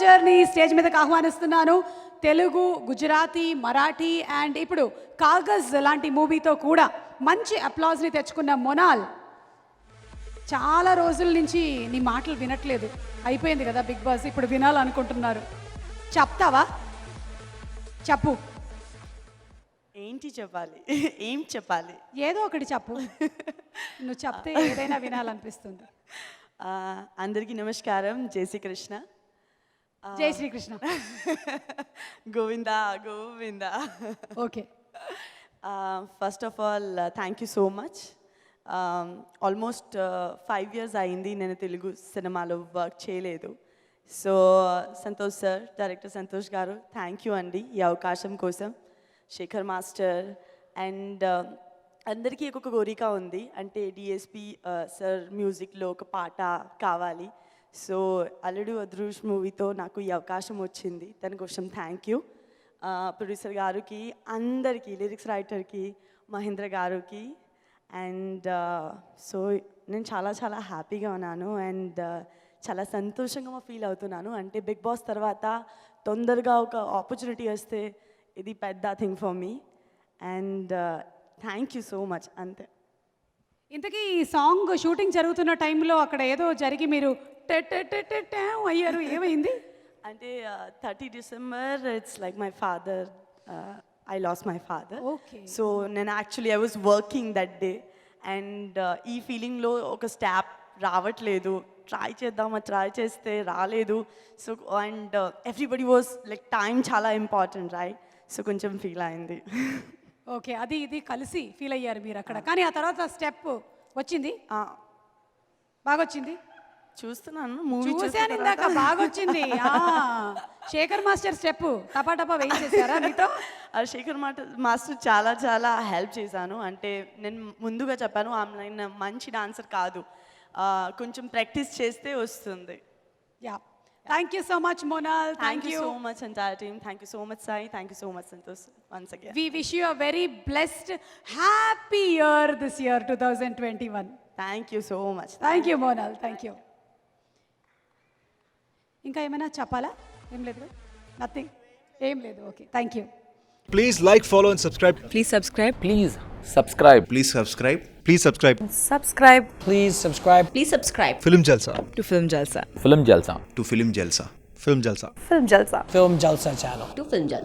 Journey stage మీదకి ఆహ్వానిస్తున్నాను. Telugu, Gujarati, Marathi and ఇప్పుడు కాగజ్ లాంటి మూవీతో కూడా మంచి అప్లాజ్ని తెచ్చుకున్న మొనాల్. చాలా రోజుల నుంచి నీ మాటలు వినట్లేదు, అయిపోయింది కదా బిగ్ బాస్, ఇప్పుడు వినాలనుకుంటున్నారు. చెప్తావా? చెప్పు. ఏంటి చెప్పాలి? ఏం చెప్పాలి? ఏదో ఒకటి చెప్పు. నువ్వు చెప్తే ఏదైనా వినాలనిపిస్తుంది. అందరికీ నమస్కారం. జై శ్రీకృష్ణ. జై Sri Krishna. Govinda Govinda. Okay. First of all thank you so much. Almost 5 years అయింది నేను తెలుగు సినిమాలో వర్క్ చేయలేదు. So Santosh sir, director Santosh గారు, థ్యాంక్ యూ అండి ఈ అవకాశం కోసం. శేఖర్ మాస్టర్ అండ్ అందరికీ ఒక కోరిక ఉంది, అంటే డిఎస్పి సార్ మ్యూజిక్లో ఒక పాట కావాలి. సో అల్లుడు అదృష్ మూవీతో నాకు ఈ అవకాశం వచ్చింది, దానికోసం థ్యాంక్ యూ. ప్రొడ్యూసర్ గారికి, అందరికీ, లిరిక్స్ రైటర్కి, మహేంద్ర గారికి. అండ్ సో నేను చాలా చాలా హ్యాపీగా ఉన్నాను అండ్ చాలా సంతోషంగా ఫీల్ అవుతున్నాను. అంటే బిగ్ బాస్ తర్వాత తొందరగా ఒక ఆపర్చునిటీ వస్తే ఇది పెద్ద thing for me and thank you so much. అంతే. ఇంతకీ ఈ సాంగ్ షూటింగ్ జరుగుతున్న టైంలో అక్కడ ఏదో జరిగి మీరు అయ్యారు, ఏమైంది? అంటే 30 December it's like my father, I lost my father. So నేను actually I was working that day and ఈ ఫీలింగ్లో ఒక స్టాప్ రావట్లేదు, ట్రై చేస్తే రాలేదు. So and everybody was like time చాలా ఇంపార్టెంట్ రైట్, సో కొంచెం ఫీల్ అయింది. ఓకే, అది ఇది కలిసి ఫీల్ అయ్యారు మీరు అక్కడ. కానీ ఆ తర్వాత స్టెప్ వచ్చింది, బాగా వచ్చింది. చూస్తున్నాను, చూసాను ఇందాక, బాగా వచ్చింది. శేఖర్ మాస్టర్ స్టెప్ టపా వేయించేసారా మీతో? శేఖర్ మాస్టర్ చాలా చాలా హెల్ప్ చేశాను. అంటే నేను ముందుగా చెప్పాను ఆమె మంచి డాన్సర్ కాదు, కొంచెం ప్రాక్టీస్ చేస్తే వస్తుంది. Yeah, thank you so much Monal. Thank you so much entire team. Thank you so much Sai. Thank you so much Santosh once again. We wish you a very blessed, happy year this year 2021. Thank you so much. Thank you Monal. Thank you. ఇంకా ఏమైనా చెప్పాలా? ఏం లేదు, nothing, ఏం లేదు. Okay, thank you. Please like, follow and subscribe. Please subscribe. Please subscribe. Please subscribe. Please subscribe. Subscribe Please subscribe Please subscribe Film Jalsa. to Film Jalsa. Film Jalsa. To Film Jalsa. Film Jalsa. Film Jalsa. Film Jalsa channel. To Film Jalsa.